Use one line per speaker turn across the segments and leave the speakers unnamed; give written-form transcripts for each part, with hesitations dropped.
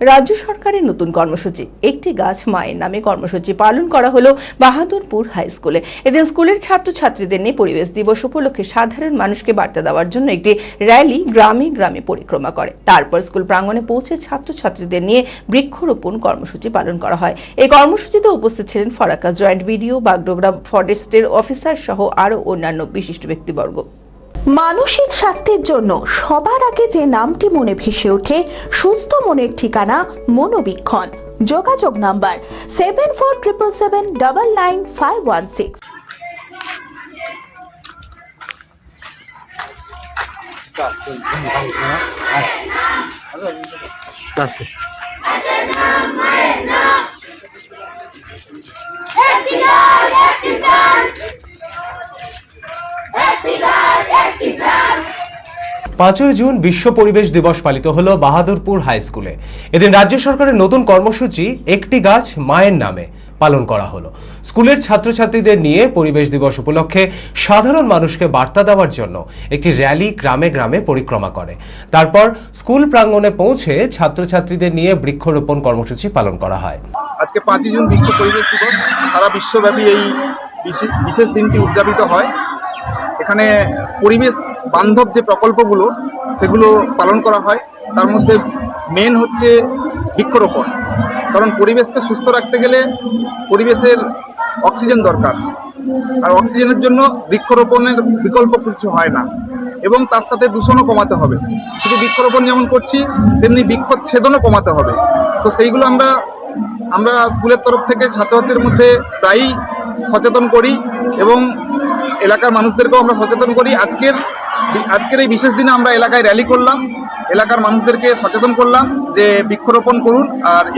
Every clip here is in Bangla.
রাজ্য সরকারের নতুন কর্মসূচি একটি গাছ মায়ের নামে কর্মসূচি পালন করা হলো বাহাদুরপুর হাই স্কুলে। এদিন স্কুলের ছাত্রছাত্রীদের নিয়ে পরিবেশ দিবস উপলক্ষে সাধারণ মানুষকে বার্তা দেওয়ার জন্য একটি র্যালি গ্রামে গ্রামে পরিক্রমা করে। তারপর স্কুল প্রাঙ্গণে পৌঁছে ছাত্রছাত্রীদের নিয়ে বৃক্ষরোপণ কর্মসূচি পালন করা হয়। এই কর্মসূচিতে উপস্থিত ছিলেন ফরাক্কা জয়েন্ট বিডিও, বাগডোগরা ফরেস্টের অফিসার সহ আরও অন্যান্য বিশিষ্ট ব্যক্তিবর্গ।
মানসিক স্বাস্থ্যের জন্য সবার আগে যে নামটি মনে ভেসে ওঠে, সুস্থ মনের ঠিকানা মনোবীক্ষণ। যোগাযোগ নাম্বার 7477799516।
পাঁচই জুন বিশ্ব পরিবেশ দিবস পালিত হলো বাহাদুরপুর হাই স্কুলে। এদিন রাজ্য সরকারের নতুন কর্মসূচি একটি গাছ মায়ের নামে পালন করা হলো। স্কুলের ছাত্রছাত্রীদের নিয়ে পরিবেশ দিবস উপলক্ষে সাধারণ মানুষকে বার্তা দেওয়ার জন্য একটি র্যালি গ্রামে গ্রামে পরিক্রমা করে। তারপর স্কুল প্রাঙ্গণে পৌঁছে ছাত্রছাত্রীদের নিয়ে বৃক্ষরোপণ কর্মসূচি পালন করা হয়।
আজকে 5ই জুন বিশ্ব পরিবেশ দিবস। সারা বিশ্বব্যাপী এই বিশেষ দিনটি উদযাপিত হয়। এখানে পরিবেশ বান্ধব যে প্রকল্পগুলো সেগুলো পালন করা হয়। তার মধ্যে মেন হচ্ছে বৃক্ষরোপণ। কারণ পরিবেশকে সুস্থ রাখতে গেলে পরিবেশের অক্সিজেন দরকার, আর অক্সিজেনের জন্য বৃক্ষরোপণের বিকল্প কিছু হয় না। এবং তার সাথে দূষণও কমাতে হবে। শুধু বৃক্ষরোপণ যেমন করছি তেমনি বৃক্ষচ্ছেদনও কমাতে হবে। তো সেইগুলো আমরা স্কুলের তরফ থেকে ছাত্রছাত্রীদের মধ্যে প্রায়ই সচেতন করি এবং এলাকার মানুষদেরকেও আমরা সচেতন করি। আজকের এই বিশেষ দিনে আমরা এলাকায় র্যালি করলাম, এলাকার মানুষদেরকে সচেতন করলাম যে বৃক্ষরোপণ করুন।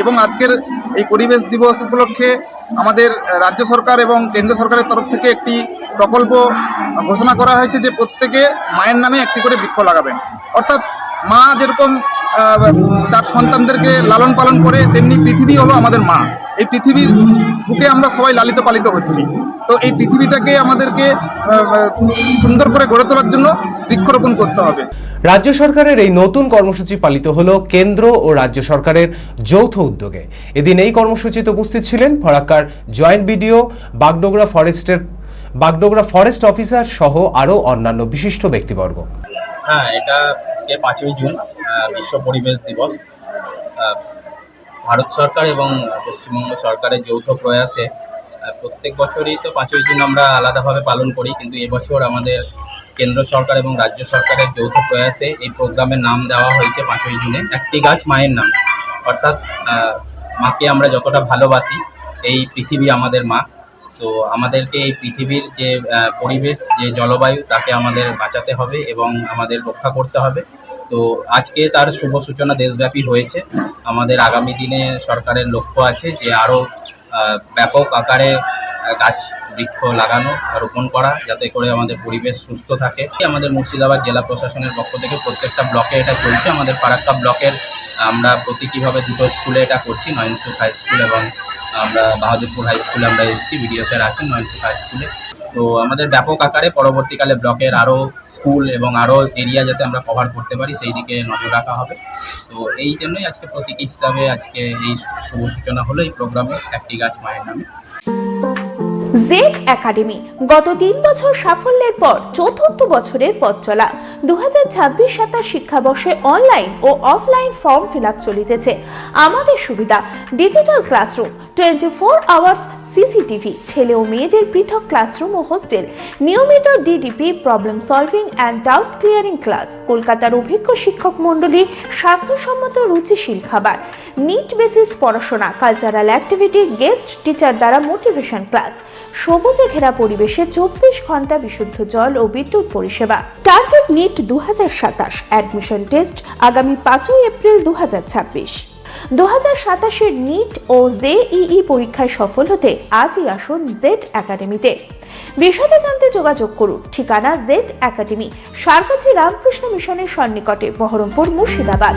এবং আজকের এই পরিবেশ দিবস উপলক্ষে আমাদের রাজ্য সরকার এবং কেন্দ্র সরকারের তরফ থেকে একটি প্রকল্প ঘোষণা করা হয়েছে যে প্রত্যেকে মায়ের নামে একটি করে বৃক্ষ লাগাবেন। অর্থাৎ মা যেরকম তার সন্তানদেরকে লালন পালন করে, তেমনি পৃথিবী হলো আমাদের মা। এই পৃথিবীর বুকে আমরা সবাই লালিত পালিত হচ্ছি। তো এই পৃথিবীটাকে আমাদেরকে সুন্দর করে গড়ে তোলার জন্য বৃক্ষরোপণ করতে হবে।
রাজ্য সরকারের এই নতুন কর্মসূচি পালিত হলো কেন্দ্র ও রাজ্য সরকারের যৌথ উদ্যোগে। এদিন এই কর্মসূচিতে উপস্থিত ছিলেন ফরাক্কার joint BDO, Bagdogra forest officer সহ আরও অন্যান্য বিশিষ্ট ব্যক্তিবর্গ।
হ্যাঁ, এটা আজকে 5ই জুন বিশ্ব পরিবেশ দিবস। ভারত সরকার এবং পশ্চিমবঙ্গ সরকারের যৌথ প্রয়াসে প্রত্যেক বছরই তো 5ই জুন আমরা আলাদাভাবে পালন করি, কিন্তু এবছর আমাদের কেন্দ্র সরকার এবং রাজ্য সরকারের যৌথ প্রয়াসে এই প্রোগ্রামের নাম দেওয়া হয়েছে 5ই জুনে একটি গাছ মায়ের নাম। অর্থাৎ মাকে আমরা যতটা ভালোবাসি, এই পৃথিবী আমাদের মা। তো আমাদেরকে এই পৃথিবীর যে পরিবেশ, যে জলবায়ু, তাকে আমাদের বাঁচাতে হবে এবং আমাদের রক্ষা করতে হবে। তো আজকে তার শুভ সূচনা দেশব্যাপী হয়েছে। আমাদের আগামী দিনে সরকারের লক্ষ্য আছে যে আরও ব্যাপক আকারে গাছ বৃক্ষ লাগানো, রোপণ করা, যাতে করে আমাদের পরিবেশ সুস্থ থাকে। আমাদের মুর্শিদাবাদ জেলা প্রশাসনের পক্ষ থেকে প্রত্যেকটা ব্লকে এটা চলছে। আমাদের ফারাক্কা ব্লকের আমরা প্রতীকীভাবে দুটো স্কুলে এটা করছি, নয়নপুর হাই স্কুল এবং আমরা বাহাদুরপুর হাই স্কুলে আমরা এসছি। বিডিও স্যার আছেন নয়নপুর হাই স্কুলে। তো আমাদের ব্যাপক আকারে পরবর্তীকালে ব্লকের আরও স্কুল এবং আরও এরিয়া যাতে আমরা কভার করতে পারি সেই দিকে নজর রাখা হবে। তো এই জন্যই আজকে প্রতীকী হিসাবে আজকে এই শুভ সূচনা হলো এই প্রোগ্রামে একটি গাছ মায়ের নামে।
জেড একাডেমি গত 3 বছর সাফল্যের পর চতুর্থ বছরের পথ চলা। 2026-27 শিক্ষাবর্ষে অনলাইন ও অফলাইন ফর্ম ফিল আপ চলিতেছে। আমাদের সুবিধা ডিজিটাল ক্লাসরুম, 24 আওয়ার্স সিসিটিভি, ছেলে ও মেয়েদের পৃথক ক্লাসরুম ও হোস্টেল, নিয়মিত DDP, problem solving and doubt clearing class, কলকাতার অভিজ্ঞ শিক্ষক মন্ডলী, স্বাস্থ্যসম্মত রুচিশীল খাবার, নিট বেসিস পড়াশোনা, কালচারাল অ্যাক্টিভিটি, গেস্ট টিচার দ্বারা মোটিভেশন ক্লাস, সবুজে ঘেরা পরিবেশে 24 ঘন্টা বিশুদ্ধ জল ও বিদ্যুৎ পরিষেবা। টার্গেট নিট 2027, অ্যাডমিশন টেস্ট আগামী 5 এপ্রিল 2026। 2027-এর নিট ও জেইই পরীক্ষায় সফল হতে আজই আসুন জেড একাডেমিতে। বিশদে জানতে যোগাযোগ করুন। ঠিকানা জেড একাডেমি, সারকাছি রামকৃষ্ণ মিশনের সন্নিকটে, বহরমপুর, মুর্শিদাবাদ।